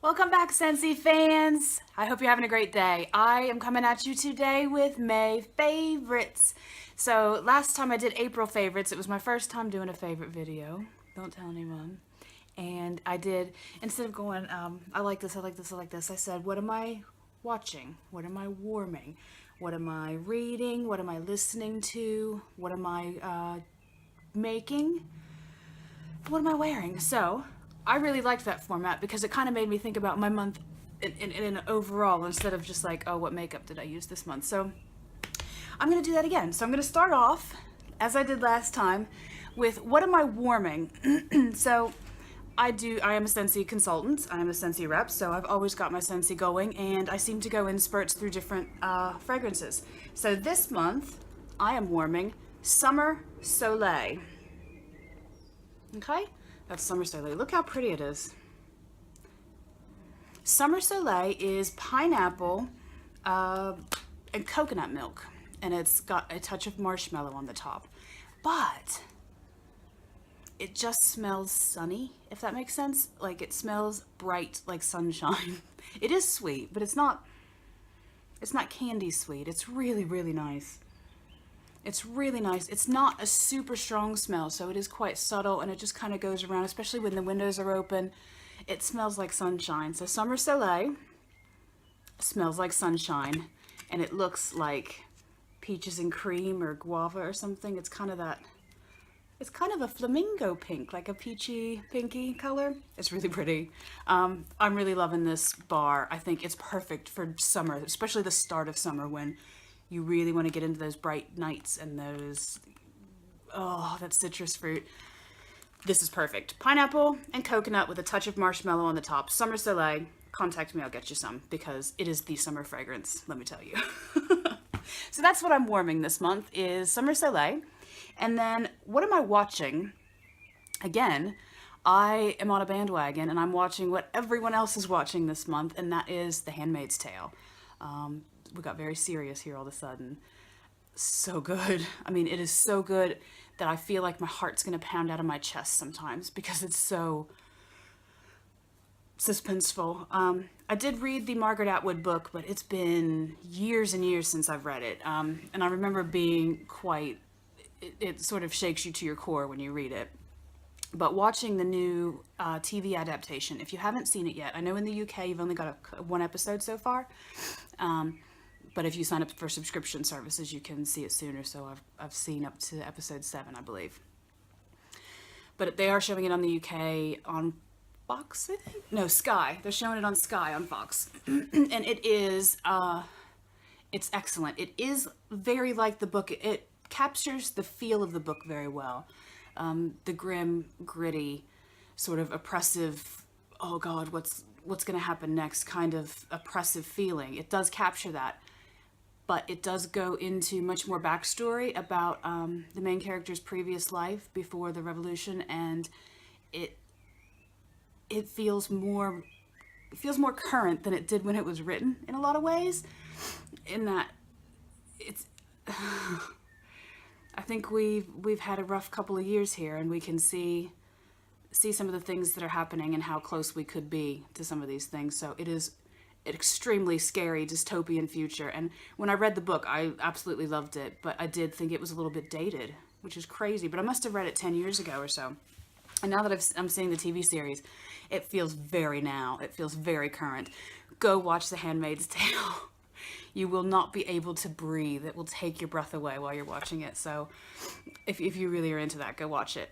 Welcome back, Scentsy fans. I hope you're having a great day. I am coming at you today with May favorites. So last time I did April favorites, it was my first time doing a favorite video. Don't tell anyone. And I did, instead of going, I like this, I like this, I like this, I said, what am I watching? What am I warming? What am I reading? What am I listening to? What am I making? What am I wearing? So I really liked that format because it kind of made me think about my month in overall instead of just like, oh, what makeup did I use this month? So I'm going to do that again. So I'm going to start off, as I did last time, with what am I warming? So I am a Scentsy consultant. I am a Scentsy rep, so I've always got my Scentsy going, and I seem to go in spurts through different fragrances. So this month, I am warming Summer Soleil. Okay? That's Summer Soleil. Look how pretty it is. Summer Soleil is pineapple and coconut milk, and it's got a touch of marshmallow on the top. But it just smells sunny, if that makes sense. Like, it smells bright like sunshine. It is sweet, but it's not candy sweet. It's really, really nice. It's really nice. It's not a super strong smell, so it is quite subtle, and it just kind of goes around, especially when the windows are open. It smells like sunshine. So Summer Soleil smells like sunshine, and it looks like peaches and cream or guava or something. It's kind of that, it's kind of a flamingo pink, like a peachy, pinky color. It's really pretty. I'm really loving this bar. I think it's perfect for summer, especially the start of summer when you really want to get into those bright nights and those, oh, that citrus fruit. This is perfect. Pineapple and coconut with a touch of marshmallow on the top. Summer Soleil, contact me, I'll get you some, because it is the summer fragrance, let me tell you. So that's what I'm warming this month, is Summer Soleil. And then, what am I watching? Again, I am on a bandwagon, and I'm watching what everyone else is watching this month, and that is The Handmaid's Tale. We got very serious here all of a sudden. So good. I mean, it is so good that I feel like my heart's going to pound out of my chest sometimes because it's so suspenseful. I did read the Margaret Atwood book, but it's been years and years since I've read it. And I remember being quite, it sort of shakes you to your core when you read it. But watching the new TV adaptation, if you haven't seen it yet, I know in the UK you've only got one episode so far. But if you sign up for subscription services, you can see it sooner. So I've seen up to episode 7, I believe. But they are showing it on the UK on Fox, I think? No, Sky. They're showing it on Sky on Fox. And it is, it's excellent. It is very like the book. It captures the feel of the book very well. The grim, gritty, sort of oppressive, oh God, what's going to happen next kind of oppressive feeling. It does capture that. But it does go into much more backstory about the main character's previous life before the revolution, and it feels more current than it did when it was written in a lot of ways. In that it's I think we've had a rough couple of years here, and we can see some of the things that are happening and how close we could be to some of these things. So it is an extremely scary dystopian future. And when I read the book, I absolutely loved it, but I did think it was a little bit dated, which is crazy. But I must have read it 10 years ago or so. And now that I'm seeing the TV series, it feels very now. It feels very current. Go watch The Handmaid's Tale. You will not be able to breathe. It will take your breath away while you're watching it. So if you really are into that, go watch it.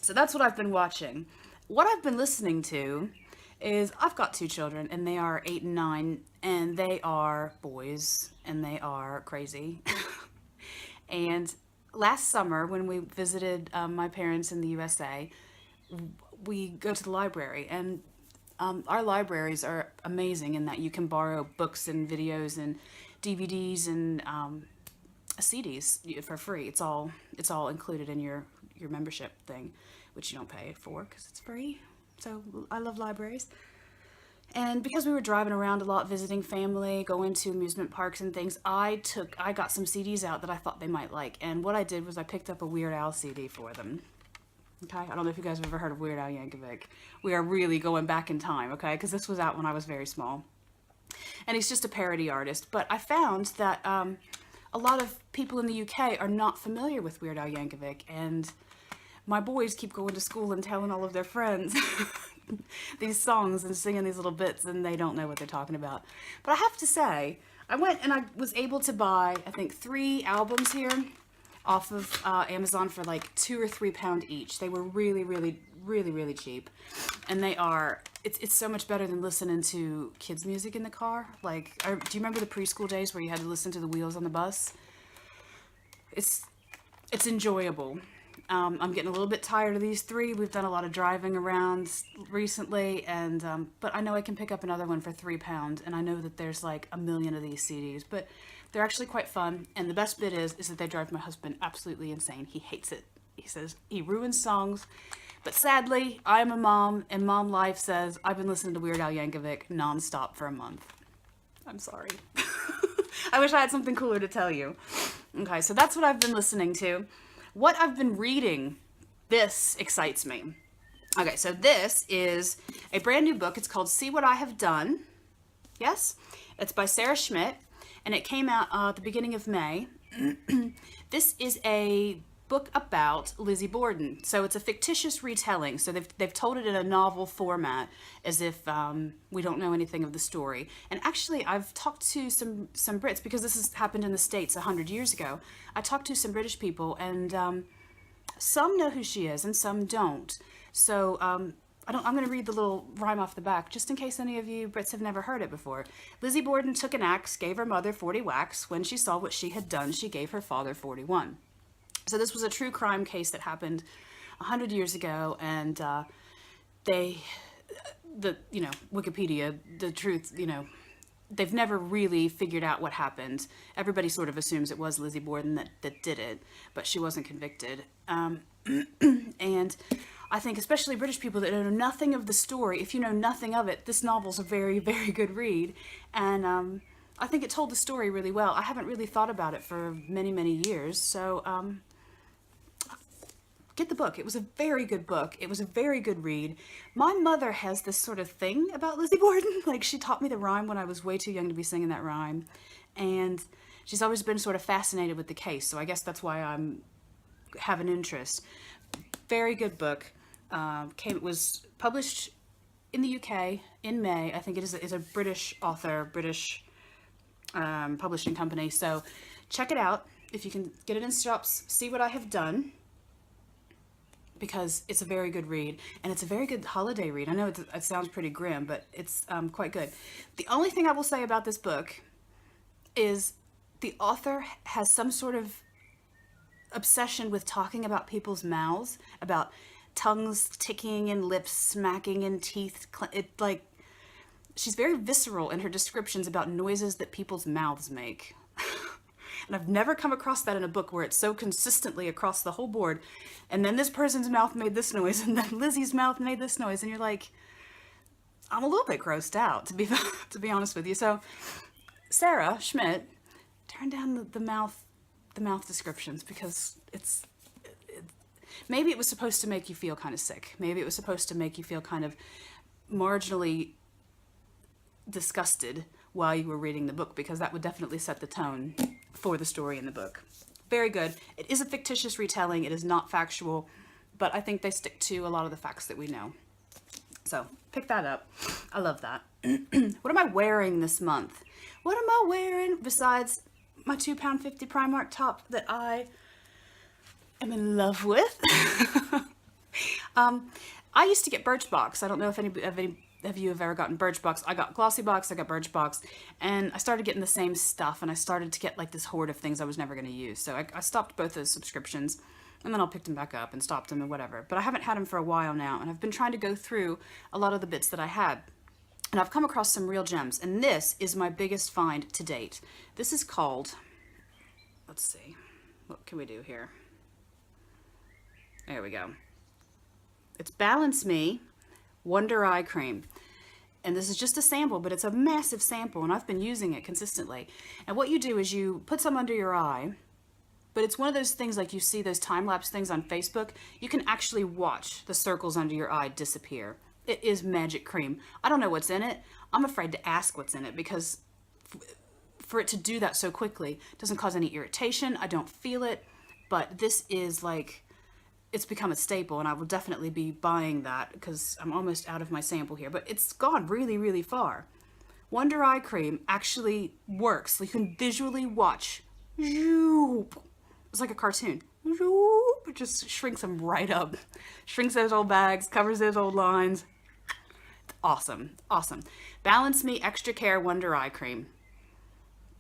So that's what I've been watching. What I've been listening to is, I've got 2 children, and they are 8 and 9, and they are boys, and they are crazy. And last summer, when we visited my parents in the USA, we go to the library, and our libraries are amazing in that you can borrow books and videos and DVDs and CDs for free. It's all included in your membership thing, which you don't pay for because it's free. So I love libraries. And because we were driving around a lot, visiting family, going to amusement parks and things, I got some CDs out that I thought they might like. And what I did was I picked up a Weird Al CD for them. Okay, I don't know if you guys have ever heard of Weird Al Yankovic. We are really going back in time, okay? Because this was out when I was very small. And he's just a parody artist. But I found that a lot of people in the UK are not familiar with Weird Al Yankovic. And my boys keep going to school and telling all of their friends these songs and singing these little bits, and they don't know what they're talking about. But I have to say, I went and I was able to buy, I think, 3 albums here off of Amazon for like £2 or £3 each. They were really, really, really, really cheap. And they are, it's so much better than listening to kids' music in the car. Like, do you remember the preschool days where you had to listen to the wheels on the bus? It's enjoyable. I'm getting a little bit tired of these 3. We've done a lot of driving around recently, and but I know I can pick up another one for £3, and I know that there's like a million of these CDs, but they're actually quite fun. And the best bit is that they drive my husband absolutely insane. He hates it. He says he ruins songs. But sadly, I'm a mom, and mom life says I've been listening to Weird Al Yankovic nonstop for a month. I'm sorry. I wish I had something cooler to tell you. Okay, so that's what I've been listening to. What I've been reading, this excites me. Okay, so this is a brand new book. It's called See What I Have Done. Yes? It's by Sarah Schmidt, and it came out at the beginning of May. This is a book about Lizzie Borden. So it's a fictitious retelling. So they've told it in a novel format, as if we don't know anything of the story. And actually, I've talked to some Brits, because this has happened in the States 100 years ago. I talked to some British people, and some know who she is and some don't. So I'm going to read the little rhyme off the back, just in case any of you Brits have never heard it before. Lizzie Borden took an axe, gave her mother 40 whacks. When she saw what she had done, she gave her father 41. So this was a true crime case that happened 100 years ago, and Wikipedia, the truth, they've never really figured out what happened. Everybody sort of assumes it was Lizzie Borden that did it, but she wasn't convicted. And I think especially British people that know nothing of the story, if you know nothing of it, this novel's a very, very good read. And I think it told the story really well. I haven't really thought about it for many, many years, so get the book. It was a very good book. It was a very good read. My mother has this sort of thing about Lizzie Borden. Like, she taught me the rhyme when I was way too young to be singing that rhyme. And she's always been sort of fascinated with the case. So I guess that's why I'm have an interest. Very good book. It was published in the UK in May. I think it is a British author, British publishing company. So check it out. If you can get it in shops, See What I Have Done, because it's a very good read, and it's a very good holiday read. I know it sounds pretty grim, but it's quite good. The only thing I will say about this book is the author has some sort of obsession with talking about people's mouths, about tongues ticking and lips smacking and teeth. She's very visceral in her descriptions about noises that people's mouths make. And I've never come across that in a book where it's so consistently across the whole board. And then this person's mouth made this noise, and then Lizzie's mouth made this noise. And you're like, I'm a little bit grossed out, to be honest with you. So Sarah Schmidt, turn down the mouth descriptions, because maybe it was supposed to make you feel kind of sick. Maybe it was supposed to make you feel kind of marginally disgusted while you were reading the book, because that would definitely set the tone for the story in the book. Very good. It is a fictitious retelling. It is not factual, but I think they stick to a lot of the facts that we know. So pick that up. I love that. What am I wearing this month? What am I wearing besides my £2.50 Primark top that I am in love with? I used to get Birchbox. I don't know if any of you have ever gotten Birchbox. I got Glossybox, I got Birchbox, and I started getting the same stuff, and I started to get like this hoard of things I was never going to use. So I stopped both those subscriptions, and then I picked them back up and stopped them and whatever. But I haven't had them for a while now, and I've been trying to go through a lot of the bits that I had. And I've come across some real gems, and this is my biggest find to date. This is called, let's see, what can we do here? There we go. It's Balance Me Wonder Eye Cream. And this is just a sample, but it's a massive sample, and I've been using it consistently. And what you do is you put some under your eye, but it's one of those things like you see those time-lapse things on Facebook. You can actually watch the circles under your eye disappear. It is magic cream. I don't know what's in it. I'm afraid to ask what's in it because for it to do that so quickly, it doesn't cause any irritation. I don't feel it, but this is like, it's become a staple, and I will definitely be buying that because I'm almost out of my sample here, but it's gone really, really far. Wonder Eye Cream actually works. You can visually watch. It's like a cartoon. It just shrinks them right up. Shrinks those old bags, covers those old lines. It's awesome, awesome. Balance Me Extra Care Wonder Eye Cream.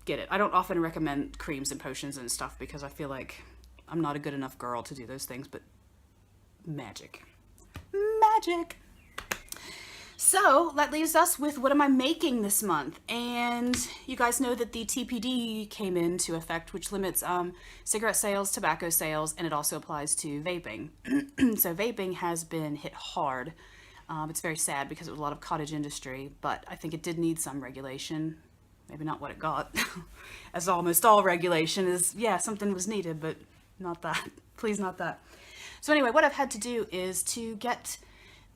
Get it. I don't often recommend creams and potions and stuff because I feel like I'm not a good enough girl to do those things, but magic. Magic. So that leaves us with what am I making this month? And you guys know that the TPD came into effect, which limits cigarette sales, tobacco sales, and it also applies to vaping. So vaping has been hit hard. It's very sad because it was a lot of cottage industry, but I think it did need some regulation. Maybe not what it got, as almost all regulation is, yeah, something was needed, but not that. Please, not that. So anyway, what I've had to do is to get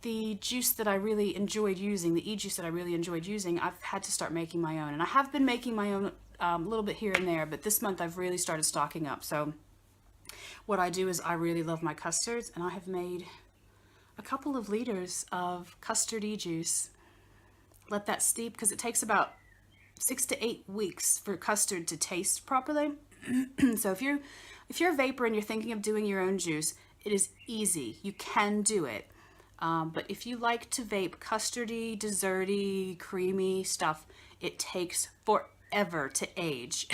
the juice that I really enjoyed using, the Ejuice that I really enjoyed using, I've had to start making my own. And I have been making my own a little bit here and there, but this month I've really started stocking up. So what I do is I really love my custards, and I have made a couple of liters of custard Ejuice. Let that steep because it takes about 6 to 8 weeks for custard to taste properly. So if you're a vapor and you're thinking of doing your own juice, it is easy. You can do it. But if you like to vape custardy, desserty, creamy stuff, it takes forever to age.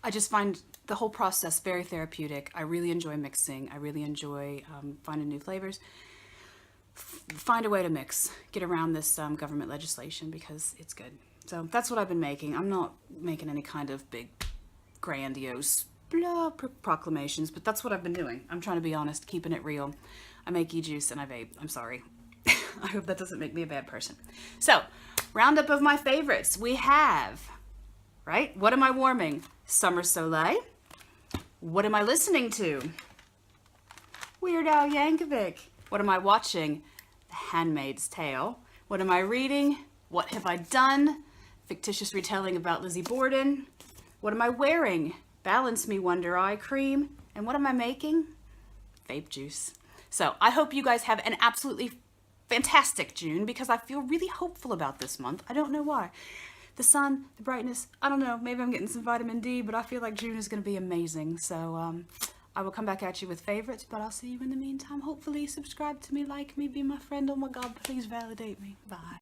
I just find the whole process very therapeutic. I really enjoy mixing. I really enjoy finding new flavors. Find a way to mix, get around this government legislation because it's good. So that's what I've been making. I'm not making any kind of big, grandiose proclamations, but that's what I've been doing. I'm trying to be honest, keeping it real. I make Ejuice and I vape. I'm sorry. I hope that doesn't make me a bad person. So, roundup of my favorites. We have, right? What am I warming? Summer Soleil. What am I listening to? Weird Al Yankovic. What am I watching? The Handmaid's Tale. What am I reading? What Have I Done? Fictitious retelling about Lizzie Borden. What am I wearing? Balance Me Wonder Eye Cream. And what am I making? Vape juice. So I hope you guys have an absolutely fantastic June because I feel really hopeful about this month. I don't know why. The sun, the brightness, I don't know. Maybe I'm getting some vitamin D, but I feel like June is going to be amazing. So I will come back at you with favorites, but I'll see you in the meantime. Hopefully subscribe to me, like me, be my friend. Oh my God, please validate me. Bye.